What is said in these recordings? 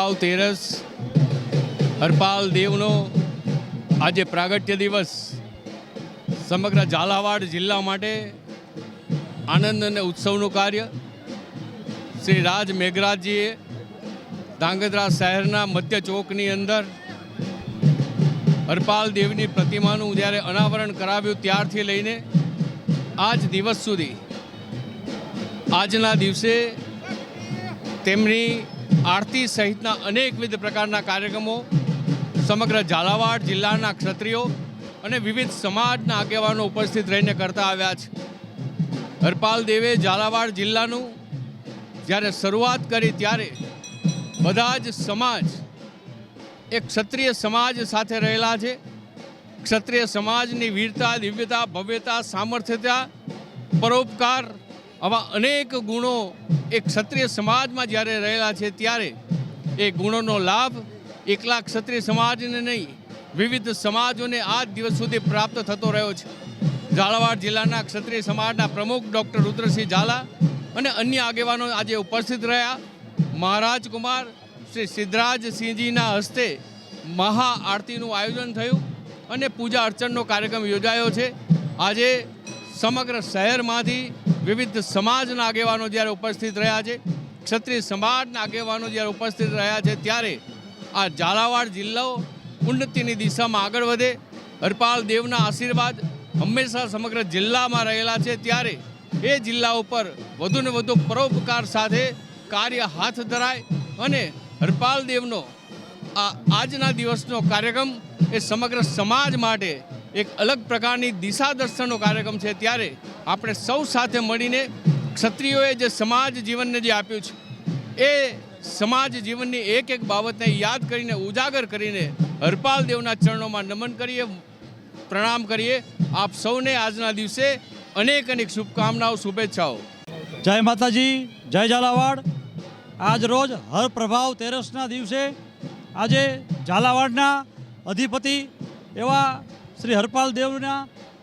પ્રભાવ તેરસ હરપાલ દેવનો આજે પ્રાગટ્ય દિવસ સમગ્ર ઝાલાવાડ જિલ્લા માટે આનંદ અને ઉત્સવનું કાર્ય શ્રી રાજ મેઘરાજજીએ ધાંગધ્રા શહેરના મધ્ય ચોકની અંદર હરપાલ દેવની પ્રતિમાનું જ્યારે અનાવરણ કરાવ્યું ત્યારથી લઈને આજ દિવસ સુધી આજના દિવસે તેમની આરતી સહિતના અનેકવિધ પ્રકારના કાર્યક્રમો સમગ્ર ઝાલાવાડ જિલ્લાના ક્ષત્રિયો અને વિવિધ સમાજના આગેવાનો ઉપસ્થિત રહીને કરતા આવ્યા છે. હરપાલ દેવે ઝાલાવાડ જિલ્લાનું જ્યારે શરૂઆત કરી ત્યારે બધા જ સમાજ એક ક્ષત્રિય સમાજ સાથે રહેલા છે. ક્ષત્રિય સમાજની વીરતા, દિવ્યતા, ભવ્યતા, સામર્થ્યતા, પરોપકાર આવા અનેક ગુણો એક ક્ષત્રિય સમાજમાં જ્યારે રહેલા છે ત્યારે એ ગુણોનો લાભ એકલા ક્ષત્રિય સમાજને નહીં વિવિધ સમાજોને આજ દિવસ સુધી પ્રાપ્ત થતો રહ્યો છે. ઝાલાવાડ જિલ્લાના ક્ષત્રિય સમાજના પ્રમુખ ડૉક્ટર રુદ્રસિંહ ઝાલા અને અન્ય આગેવાનો આજે ઉપસ્થિત રહ્યા. મહારાજ કુમાર શ્રી સિદ્ધરાજસિંહજીના હસ્તે મહા આરતીનું આયોજન થયું અને પૂજા અર્ચનનો કાર્યક્રમ યોજાયો છે. આજે સમગ્ર શહેરમાંથી વિવિધ સમાજના આગેવાનો જ્યારે ઉપસ્થિત રહ્યા છે, ક્ષત્રિય સમાજના આગેવાનો જ્યારે ઉપસ્થિત રહ્યા છે ત્યારે આ ઝાલાવાડ જિલ્લો ઉન્નતિની દિશામાં આગળ વધે, હરપાલ દેવના આશીર્વાદ હંમેશા સમગ્ર જિલ્લામાં રહેલા છે ત્યારે એ જિલ્લા ઉપર વધુને વધુ પરોપકાર સાથે કાર્ય હાથ ધરાય અને હરપાલ દેવનો આજના દિવસનો કાર્યક્રમ એ સમગ્ર સમાજ માટે એક અલગ પ્રકારની દિશા દર્શનનો કાર્યક્રમ છે. ત્યારે આપણે સૌ સાથે મળીને ક્ષત્રિયોએ જે સમાજ જીવનને જે આપ્યું છે એ સમાજ જીવનની એક એક બાબતને યાદ કરીને ઉજાગર કરીને હરપાલ દેવના ચરણોમાં નમન કરીએ, પ્રણામ કરીએ. આપ સૌને આજના દિવસે અનેક અનેક શુભકામનાઓ, શુભેચ્છાઓ. જય માતાજી, જય ઝાલાવાડ. આજ રોજ હર પ્રભાવ તેરસના દિવસે આજે ઝાલાવાડના અધિપતિ એવા શ્રી હરપાલ દેવના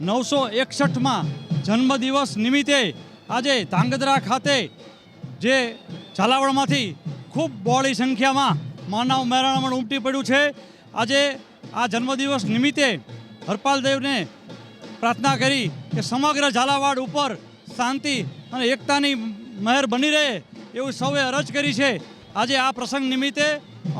961માં જન્મદિવસ નિમિત્તે આજે ધાંગધ્રા ખાતે જે ઝાલાવાડમાંથી ખૂબ બહોળી સંખ્યામાં માનવ મહેરામણ ઉમટી પડ્યું છે. આજે આ જન્મદિવસ નિમિત્તે હરપાલ દેવને પ્રાર્થના કરી કે સમગ્ર ઝાલાવાડ ઉપર શાંતિ અને એકતાની મહેર બની રહે એવું સૌએ અરજ કરી છે. આજે આ પ્રસંગ નિમિત્તે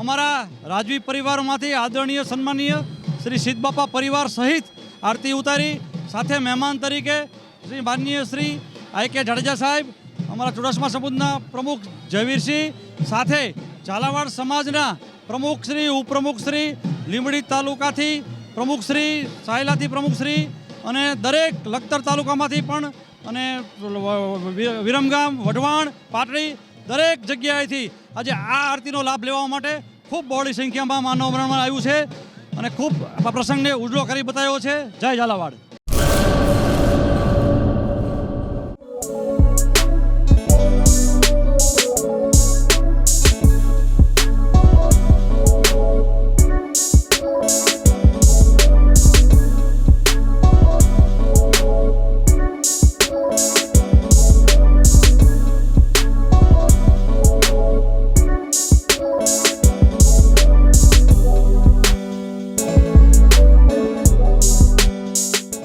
અમારા રાજવી પરિવારમાંથી આદરણીય સન્માનીય શ્રી સિદ્ધબાપા પરિવાર સહિત આરતી ઉતારી, સાથે મહેમાન તરીકે શ્રી માનનીય શ્રી આઈ કે જાડેજા સાહેબ, અમારા ચુડાસમા સમુદના પ્રમુખ જયવીરસિંહ, સાથે ઝાલાવાડ સમાજના પ્રમુખશ્રી, ઉપપ્રમુખશ્રી, લીંબડી તાલુકાથી પ્રમુખશ્રી, સાયલાથી પ્રમુખશ્રી અને દરેક લખતર તાલુકામાંથી પણ અને વિરમગામ, વઢવાણ, પાટડી દરેક જગ્યાએથી આજે આ આરતીનો લાભ લેવા માટે ખૂબ બહોળી સંખ્યામાં માનવ મહેરામણ આવ્યું છે અને ખૂબ આ પ્રસંગને ઉજળો કરી બતાવ્યો છે. જય ઝાલાવાડ.